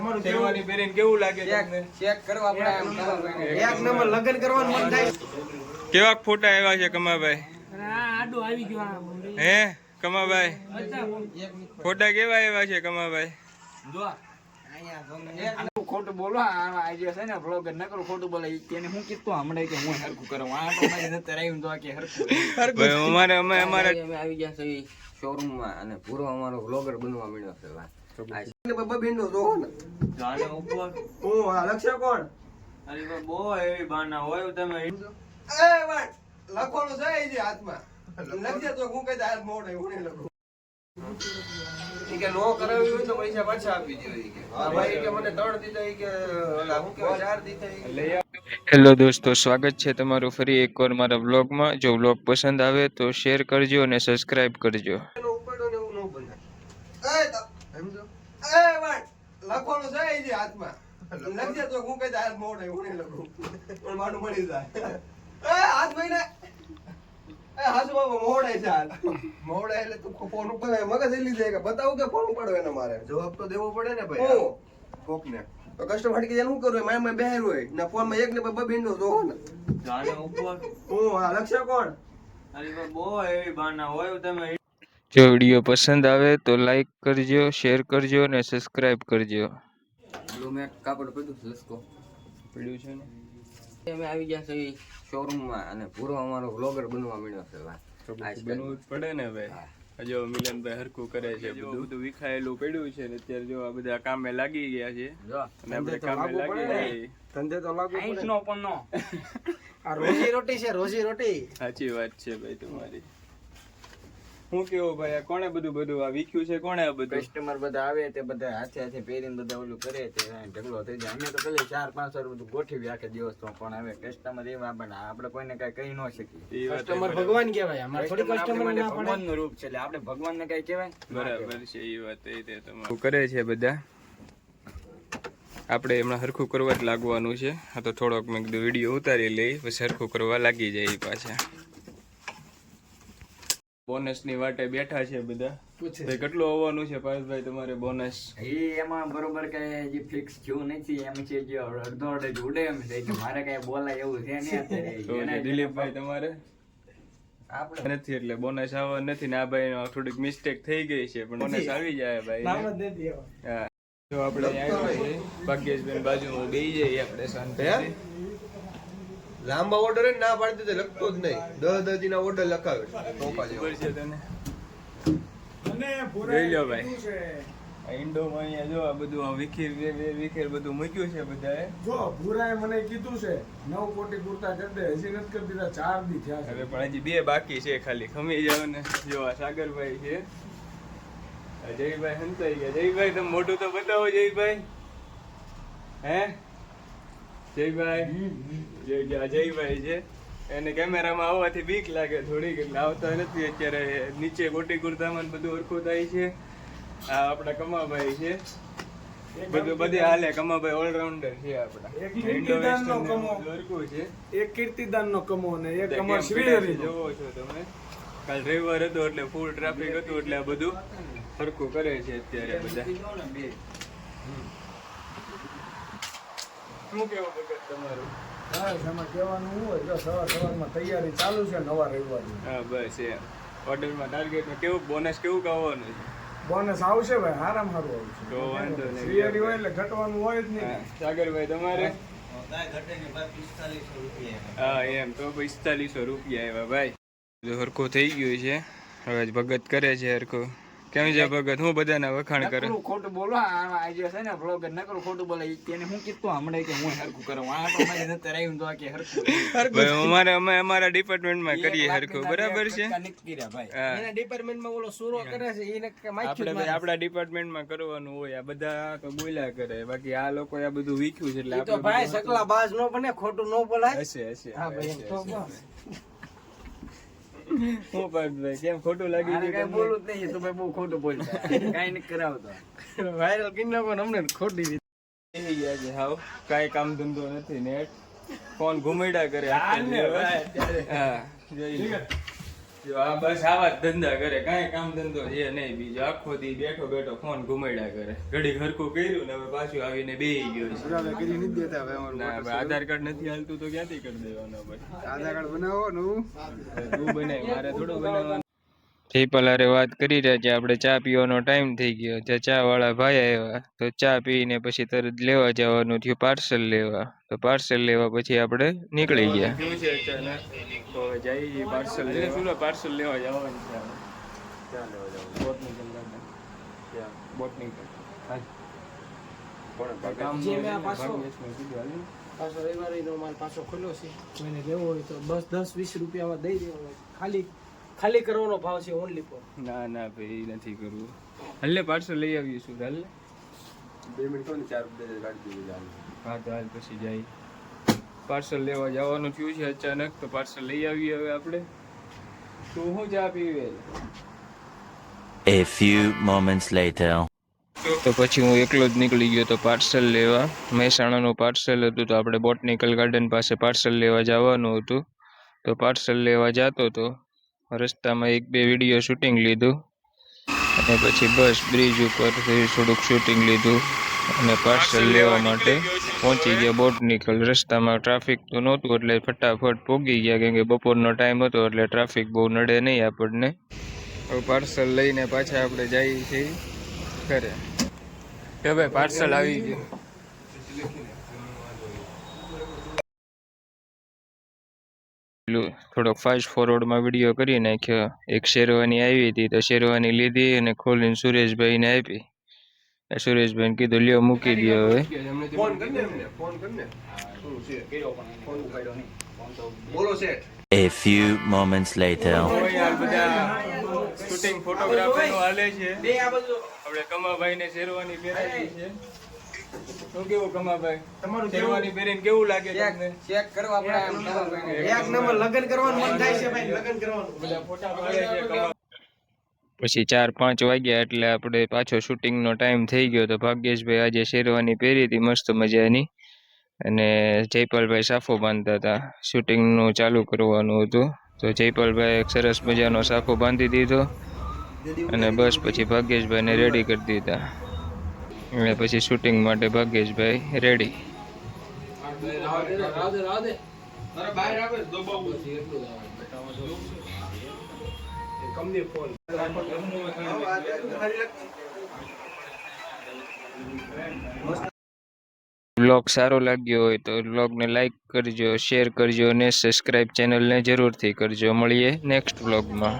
તમારું શેરવાની પહેરીને કેવું લાગે તમને? ચેક કરો આપણે એક નંબર લગન કરવાનું મન થાય. કેવા ફોટા આવ્યા છે કમાભાઈ? આડો આવી ગયો હે કમાભાઈ, ફોટા કેવા આવ્યા છે કમાભાઈ? જો ખોટું બોલો આઈડિયા છે ને બ્લોગ ન કરો ખોટું બોલે તેને હું કીધું હમણાં કે હું હરખું કરું આ તો મારી નતર આવ્યું તો કે હરખું અમારે અમે આવી ગયા છે શોરૂમ માં અને પૂરો અમારો બ્લોગર બનવા મળ્યો છે લક્ષ્ય કોણ? અરે બહુ એવી બાના હોય તમે લખવાનું છે હાથમાં લખજે તો હું કઈ હાથ મોડે હું નહીં લખું. કે નો કરાવ્યું હોય તો પૈસા પાછા આપી દો કે ભાઈ કે મને 3 દીધા કે ઓલા હું કે 4 દીધા. હેલો દોસ્તો, સ્વાગત છે તમારું ફરી એકવાર મારા વ્લોગમાં. જો વ્લોગ પસંદ આવે તો શેર કરજો અને સબસ્ક્રાઇબ કરજો. લખવાનું છે હાથમાં લખજે તો હું કઈ હાથ મોડે હું નહીં લખું પણ માનું મળી જાય. હાથ મહિને હાસુ બાબા મોડે છે મોડે એટલે તું ફોન ઉપર મગજ એલી જાય કે બતાવું કે ફોન ઉપાડો એને મારે જવાબ તો દેવો પડે ને ભાઈ કોક ને તો કસ્ટમર કે શું કરું મેં બેહર હોય ના ફોન માં એક ને બે બિંડો જોવો ને જાણે ઉપર હું લક્ષ્ય કોણ? અરે બહુ એવી બાના હોય તમે. જો વિડીયો પસંદ આવે તો લાઈક કરજો, શેર કરજો અને સબસ્ક્રાઇબ કરજો. મેં કાપડ પડ્યું છે લસકો પડ્યું છે ને અમે આવી ગયા છે શોરૂમ માં અને પૂરો અમારો બ્લોગર બનવા મળ્યો છે બનવું જ પડે ને ભાઈ. જો મિલનભાઈ હરખું કરે છે, બધું વિખાયેલું પડ્યું છે ને અત્યારે જો આ બધા કામે લાગી ગયા છે અને આપણે કામે લાગી ગયા. ધંધે તો લાગુ પડે નો પણ નો આ રોજી રોટી છે, રોજી રોટી. સાચી વાત છે ભાઈ તમારી. હું કેવું ભાઈ, આ કોણે બધું આ વીખ્યું છે? કોણે આ બધું? કસ્ટમર બધા આવે તે બધા હાથે હાથે પહેરીને બધા ઓલું કરે તે ઢગલો થઈ જાય. અમે તો પેલી 4-5 વાર બધું ગોઠવી આખે દિવસ તો પણ હવે કસ્ટમર એવા આપણે કોઈને કઈ કહી ન શકીએ. કસ્ટમર ભગવાન કહેવાય, અમાર થોડી કસ્ટમર ના પડે. ભગવાનનું રૂપ છે એટલે આપણે ભગવાનને કઈ કહેવાય બરાબર છે. એ વાત એ તે તમારું કરે છે બધા. આપણે એમણે હરખું કરવા જ લાગવાનું છે. આ તો થોડોક મેં કીધું વિડીયો ઉતારી લઈ પછી હરખું કરવા લાગી જાય પાછા. બોનસ ની વાટે બેઠા છે બધા. ભાઈ કેટલું આવવાનું છે પાર્થભાઈ તમારે બોનસ? એમાં બરોબર કઈ જે ફિક્સ થયું નથી એમ છે જે અડધો અડધ ઉડે એમ છે કે મારે કઈ બોલાય એવું છે નહીં અત્યારે. દિલીપભાઈ તમારે આપણે નથી એટલે બોનસ આવવા નથી ને આ ભાઈ થોડીક મિસ્ટેક થઈ ગઈ છે પણ બોનસ આવી જાય ભાઈ. હા જો આપણે આવ્યા છે ભાગ્યેશબેન બાજુમાં બેસી જઈએ આપણે શાંતિથી. લાંબા ઓર્ડર ના પાડી દે લખતો જ નહીં. 10 ના ઓર્ડર લખાવે ખબર છે તને? જોઈ લો ભાઈ ઇન્ડોમાં અહીંયા જો આ બધું વિખેર બધું મૂક્યું છે બધાએ. જો ભૂરાએ મને કીધું છે 9 કોટી કુર્તા કરી દે, હજી નથી કરી દીધા, 4 દી થયા છે. હવે પણ હજી 2 બાકી છે ખાલી. ખમી જાવ ને. જો આ સાગરભાઈ છે, જયભાઈ હંતાઈ ગયા. જયભાઈ તમે મોટું તો બતાવો જયભાઈ. હે જયભાઈ? જયભાઈ છે એને કેમેરામાં આવવાથી બીક લાગે થોડીક એટલે આવતા નથી અત્યારે. નીચે કોટી કુર્તામાં બધું હરખું થાય છે. આ આપણા કમાભાઈ છે, બધું બધે હાલે. કમાભાઈ ઓલરાઉન્ડર છે આપણા. એક કીર્તિદાનનો કમો, હરખું છે. એક કીર્તિદાનનો કમો ને એક અમાર શ્રીહરિનો. જોવો છો તમે, કાલ રવિવાર હતો એટલે ફૂલ ટ્રાફિક હતું એટલે આ બધું હરખું કરે છે અત્યારે બધા. શું કેવું ભગત તમારું? બસ એમાં કહેવાનું શું હોય, જો સવારમાં તૈયારી ચાલુ છે નવા રવિવારની. હા બસ એ ઓર્ડરમાં ટાર્ગેટમાં કેવું બોનસ કેવું આવવાનું છે? બોનસ આવશે ભાઈ, હારામ હારું આવશે. તો વાંધો નહીં. શ્રીહરિ હોય એટલે ઘટવાનું હોય જ નહીં. સાગરભાઈ તમારે? હા એમ તો 4500 રૂપિયા આવ્યા ભાઈ. હરખું થઈ ગયું છે. હવે ભગત કરે છે હરખું. કેમ છે ભગત? હું બધાના વખાણ કરે? ખોટું બોલો આઈડિયા છે ને બ્લોગર ન કરો ખોટું બોલે તેને હું કીધું હમણાં કે હું હરખું કરું આ તો મારી નતર આવ્યું તો કે હરખું અમે અમારા ડિપાર્ટમેન્ટમાં કરીએ હરખું. બરાબર છે. એના ડિપાર્ટમેન્ટમાં ઓલો સુરો કરે છે એને આપણે આપણા ડિપાર્ટમેન્ટમાં કરવાનું હોય. આ બધા તો બોલ્યા કરે, બાકી આ લોકો આ બધું વીખ્યું છે એટલે તો ભાઈ સકલા બાજ નો બને, ખોટું નો બોલાય. હશે. હા ભાઈ તો હું ભાઈ કેમ ખોટું લાગી ગયું? કઈ બોલું જ નહીં તો ભાઈ બહુ ખોટું બોલતા કઈ નથી કરાવતો. વાયરલ કરી નાખો અમને ખોટી રીતે. થઈ ગયા છે હાવ, કાંઈ કામ ધંધો નથી. નેટ ફોન ઘુમેડા કરે. હા જોઈ લો. જો આ બસ આવા જ ધંધા કરે, કાંઈ કામ ધંધો છે નહીં બીજો, આખો દી બેઠો બેઠો ફોન ઘુમાડ્યા કરે. ઘડી હરખું કર્યું ને હવે પાછું આવીને બેહી ગયો છે. ના, હવે આધાર કાર્ડ નથી હાલતું તો ક્યાંથી કરી દેવાનો ભાઈ? આધાર કાર્ડ બનાવો નવું. તું બનાય, મારે થોડું બનાવવાનું. જયપાલ હારે વાત કરી રહ્યા છે. આપણે ચા પીવાનો ટાઈમ થઈ ગયો છે. ચા વાળા ભાઈ આવ્યા તો ચા પીને પછી તરત લેવા જવાનું થયું પાર્સલ લેવા. તો પાર્સલ લેવા પછી આપણે નીકળી ગયા. શું છે અચાનક તો હવે જઈએ પાર્સલ લેવા. શું પાર્સલ લેવા જવાનું છે આપણે? ક્યાં લેવા જવાનું? Botanical garden. ક્યાં? બોટનિકલ. કામ જે મેં આ પાછો ભાગ્યેશને કીધું હાલ ને. પાછો રવિવારનો માલ પાછો ખુલ્યો છે, કોઈને લેવો હોય તો બસ 10-20 રૂપિયામાં દઈ દેવાનો. ખાલી કરવાનો ભાવ છે ઓનલી ફોર. ના ના ભાઈ એ નથી કરવું. હાલ પાર્સલ લઈ આવીશું. હાલ 2 મિનિટ ને 4 ગાડી દીધી હાલ. હા તો હાલ પછી જાય. પાર્સલ લેવા જવાનું થયું છે અચાનક, તો પાર્સલ લઈ આવીએ હવે આપણે. તું શું ચા પીવે? A few moments later. તો પછી હું એકલો જ નીકળી ગયો તો પાર્સલ લેવા. મહેસાણાનું પાર્સલ હતું તો આપણે બોટનિકલ ગાર્ડન પાસે પાર્સલ લેવા જવાનું હતું. તો પાર્સલ લેવા જતો તો રસ્તામાં 1-2 વિડીયો શૂટિંગ લીધું અને પછી બસ બ્રિજ ઉપર થોડુંક શૂટિંગ લીધું અને પાર્સલ લેવા માટે પહોંચી ગયા બોટનિકલ. રસ્તામાં ટ્રાફિક તો નહોતું એટલે ફટાફટ પહોંચી ગયા, કેમ કે બપોરનો ટાઈમ હતો એટલે ટ્રાફિક બહુ નડે નહીં આપણને. હવે પાર્સલ લઈને પાછા આપણે જઈએ છીએ ઘરે. કે ભાઈ પાર્સલ આવી ગયું. થોડોક ફાસ્ટ ફોરવર્ડમાં વિડીયો કરી નાખ્યો. એક શેરવાની આવી હતી તો શેરવાની લીધી અને ખોલીને સુરેશભાઈને આપી. સુરેશભાઈને કીધું લ્યો મૂકી દો હવે. ફોન કરીને એમને ફોન કરીને શું છે ફોન ઉપાડ્યો નહીં. બોલો શેઠ. A few moments later. યાર બધા શૂટિંગ ફોટોગ્રાફરનું હાલે છે. આપણે કમાભાઈને શેરવાની પહેરાવી છે. શું કેવું કમાભાઈ? તમારું શેરવાની પહેરીને કેવું લાગે તમને? ચેક કરવા પડે એક નંબર. લગન કરવાનું મન થાય છે ભાઈ, લગન કરવાનું. બધા ફોટા પાડે છે કમા. પછી 4-5 વાગ્યા એટલે આપણે પાછો શૂટિંગનો ટાઈમ થઈ ગયો. તો ભાગ્યેશભાઈ આજે શેરવાની પહેરી હતી મસ્ત મજાની અને જયપાલભાઈ સાફો બાંધતા હતા. શૂટિંગનું ચાલુ કરવાનું હતું તો જયપાલભાઈ એક સરસ મજાનો સાફો બાંધી દીધો અને બસ પછી ભાગ્યેશભાઈને રેડી કરી દીધા અને પછી શૂટિંગ માટે ભાગ્યેશભાઈ રેડી. બ્લોગ સારો લાગ્યો હોય તો બ્લોગને લાઈક કરજો, શેર કરજો અને સબસ્ક્રાઈબ ચેનલને જરૂરથી કરજો. મળીએ નેક્સ્ટ બ્લોગમાં.